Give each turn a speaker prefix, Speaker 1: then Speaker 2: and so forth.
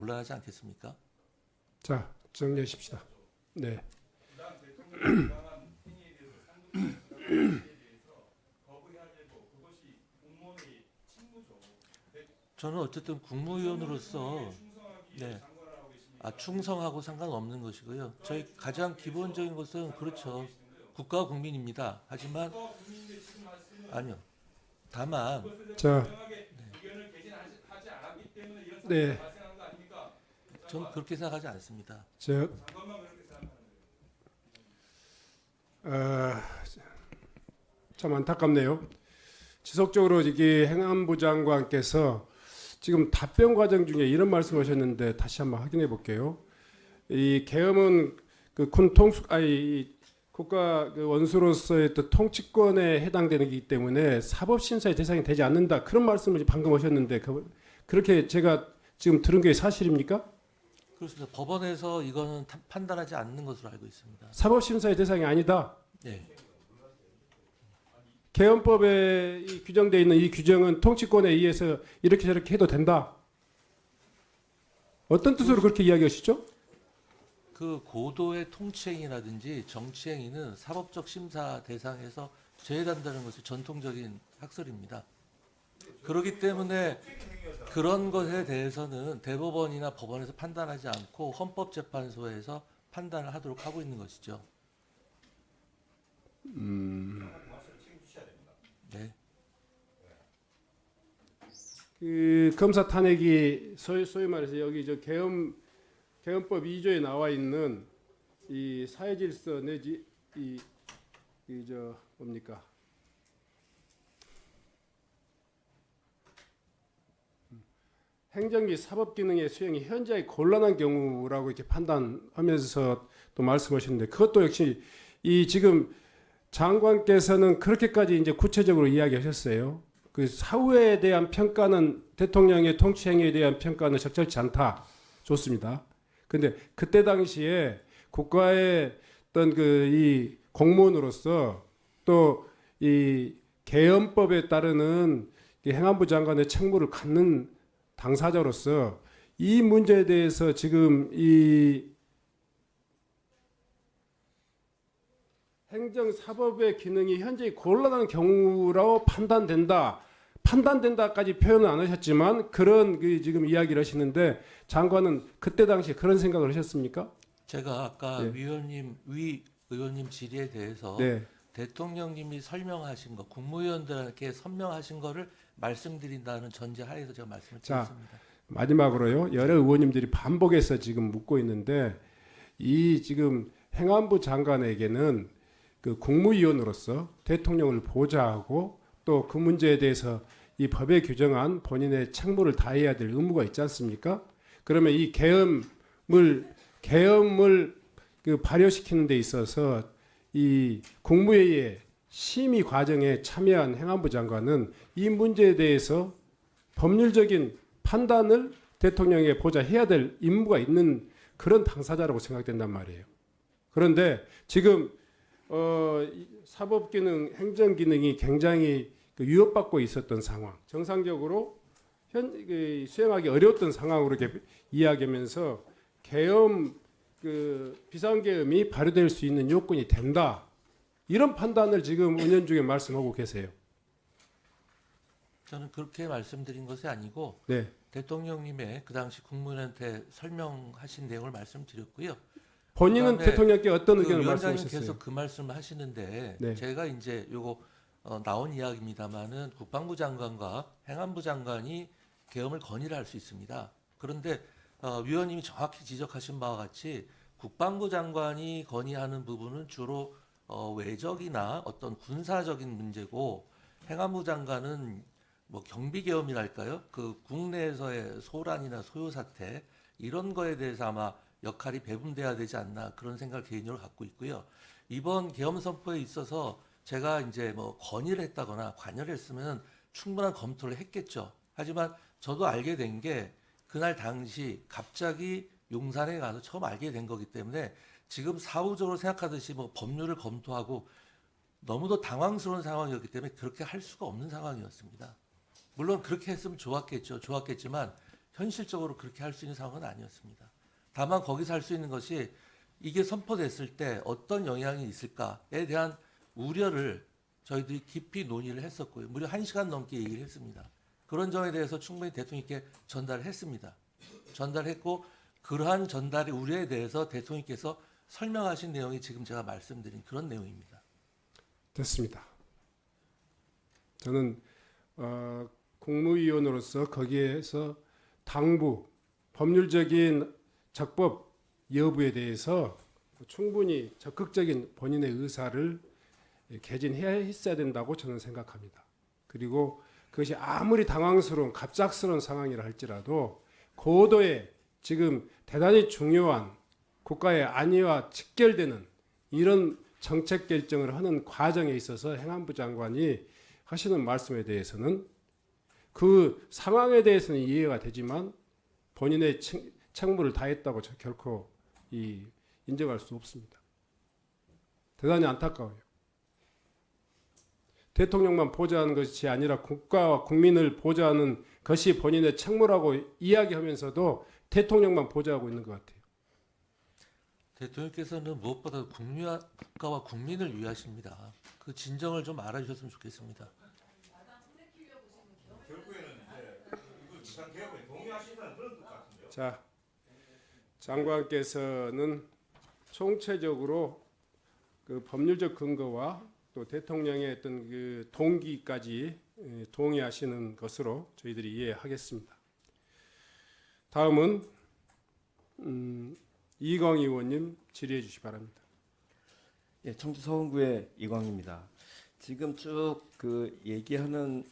Speaker 1: 곤란하지 않겠습니까?
Speaker 2: 자, 정리하십시다. 네.
Speaker 1: 저는 어쨌든 국무위원으로서 네. 충성하고 상관없는 것이고요. 저희 가장 기본적인 것은 그렇죠. 국가와 국민입니다. 하지만 아니요. 다만
Speaker 2: 자, 네.
Speaker 1: 저는 그렇게 생각하지 않습니다.
Speaker 2: 저, 참 안타깝네요. 지속적으로 이게 행안부 장관께서 지금 답변 과정 중에 이런 말씀하셨는데 다시 한번 확인해 볼게요. 이 계엄은 국가 그 원수로서의 또 통치권에 해당되는 것이기 때문에 사법 심사의 대상이 되지 않는다. 그런 말씀을 방금 하셨는데 그렇게 제가 지금 들은 게 사실입니까?
Speaker 1: 그렇습니다. 법원에서 이거는 판단하지 않는 것으로 알고 있습니다.
Speaker 2: 사법 심사의 대상이 아니다.
Speaker 1: 네.
Speaker 2: 계엄법에 규정되어 있는 이 규정은 통치권에 의해서 이렇게 저렇게 해도 된다. 어떤 뜻으로 그렇게 이야기하시죠?
Speaker 1: 그 고도의 통치행위라든지 정치행위는 사법적 심사 대상에서 제외된다는 것이 전통적인 학설입니다. 그렇기 때문에 그런 것에 대해서는 대법원이나 법원에서 판단하지 않고 헌법재판소에서 판단을 하도록 하고 있는 것이죠. 네.
Speaker 2: 그 검사 탄핵이 소위 말해서 여기 저 계엄법 2조에 나와 있는 이 사회질서 내지 이저 뭡니까? 행정기 사법 기능의 수행이 현저히 곤란한 경우라고 이렇게 판단하면서 또 말씀하셨는데 그것도 역시 이 지금 장관께서는 그렇게까지 이제 구체적으로 이야기하셨어요. 그 사후에 대한 평가는 대통령의 통치 행위에 대한 평가는 적절치 않다. 좋습니다. 근데 그때 당시에 국가의 어떤 그 이 공무원으로서 또 이 계엄법에 따르는 행안부 장관의 책무를 갖는 당사자로서 이 문제에 대해서 지금 이 행정사법의 기능이 현재 곤란한 경우라고 판단된다까지 표현은 안 하셨지만 그런 그 지금 이야기를 하시는데 장관은 그때 당시에 그런 생각을 하셨습니까?
Speaker 1: 제가 아까
Speaker 2: 네.
Speaker 1: 위 의원님 질의에 대해서
Speaker 2: 네.
Speaker 1: 대통령님이 설명하신 거, 국무위원들에게 설명하신 거를 말씀드린다는 전제 하에서 제가 말씀을
Speaker 2: 자,
Speaker 1: 드렸습니다.
Speaker 2: 마지막으로요. 여러 의원님들이 반복해서 지금 묻고 있는데 이 지금 행안부 장관에게는 그 국무위원으로서 대통령을 보좌하고 또 그 문제에 대해서 이 법에 규정한 본인의 책무를 다해야 될 의무가 있지 않습니까? 그러면 이 계엄을 그 발효시키는 데 있어서 이 국무회의의 심의 과정에 참여한 행안부 장관은 이 문제에 대해서 법률적인 판단을 대통령에게 보좌해야 될 임무가 있는 그런 당사자라고 생각된단 말이에요. 그런데 지금 사법기능, 행정기능이 굉장히 위협받고 있었던 상황, 정상적으로 수행하기 어려웠던 상황으로 이렇게 이야기하면서 계엄, 비상계엄이 발효될 수 있는 요건이 된다. 이런 판단을 지금 은연중에 말씀하고 계세요.
Speaker 1: 저는 그렇게 말씀드린 것이 아니고
Speaker 2: 네.
Speaker 1: 대통령님의 그 당시 국무위원한테 설명하신 내용을 말씀드렸고요.
Speaker 2: 본인은
Speaker 1: 그다음에
Speaker 2: 대통령께 어떤 의견을
Speaker 1: 위원장님
Speaker 2: 말씀하셨어요?
Speaker 1: 계속 그 말씀을 하시는데
Speaker 2: 네.
Speaker 1: 제가 이제 요거 나온 이야기입니다만은 국방부 장관과 행안부 장관이 계엄을 건의를 할 수 있습니다. 그런데 위원님이 정확히 지적하신 바와 같이 국방부 장관이 건의하는 부분은 주로 외적이나 어떤 군사적인 문제고 행안부 장관은 뭐 경비계엄이랄까요? 그 국내에서의 소란이나 소요 사태 이런 거에 대해서 아마 역할이 배분돼야 되지 않나 그런 생각을 개인적으로 갖고 있고요. 이번 계엄 선포에 있어서 제가 이제 뭐 건의를 했다거나 관여를 했으면 충분한 검토를 했겠죠. 하지만 저도 알게 된 게 그날 당시 갑자기 용산에 가서 처음 알게 된 거기 때문에 지금 사후적으로 생각하듯이 뭐 법률을 검토하고 너무도 당황스러운 상황이었기 때문에 그렇게 할 수가 없는 상황이었습니다. 물론 그렇게 했으면 좋았겠죠. 좋았겠지만 현실적으로 그렇게 할 수 있는 상황은 아니었습니다. 다만 거기서 할 수 있는 것이 이게 선포됐을 때 어떤 영향이 있을까에 대한 우려를 저희들이 깊이 논의를 했었고요. 무려 1시간 넘게 얘기를 했습니다. 그런 점에 대해서 충분히 대통령께 전달을 했습니다. 전달했고 그러한 전달의 우려에 대해서 대통령께서 설명하신 내용이 지금 제가 말씀드린 그런 내용입니다.
Speaker 2: 됐습니다. 저는 국무위원으로서 거기에서 당부, 법률적인 적법 여부에 대해서 충분히 적극적인 본인의 의사를 개진해야 했어야 된다고 저는 생각합니다. 그리고 그것이 아무리 당황스러운 갑작스러운 상황이라 할지라도 고도의 지금 대단히 중요한 국가의 안위와 직결되는 이런 정책 결정을 하는 과정에 있어서 행안부 장관이 하시는 말씀에 대해서는 그 상황에 대해서는 이해가 되지만 본인의 책무를 다했다고 결코 인정할 수 없습니다. 대단히 안타까워요. 대통령만 보좌하는 것이 아니라 국가와 국민을 보좌하는 것이 본인의 책무라고 이야기하면서도 대통령만 보좌하고 있는 것 같아요.
Speaker 1: 대통령께서는 무엇보다 국가와 국민을 위하십니다. 그 진정을 좀 알아주셨으면 좋겠습니다.
Speaker 3: 결국에는 이제 이거 지상 개혁에 동의하신다는 그런 뜻 같은데요.
Speaker 2: 자, 장관께서는 총체적으로 그 법률적 근거와 또 대통령의 어떤 그 동기까지 동의하시는 것으로 저희들이 이해하겠습니다. 다음은 이광희 의원님 질의해 주시기 바랍니다.
Speaker 4: 예, 청주 서원구의 이광입니다. 지금 쭉 그 얘기하는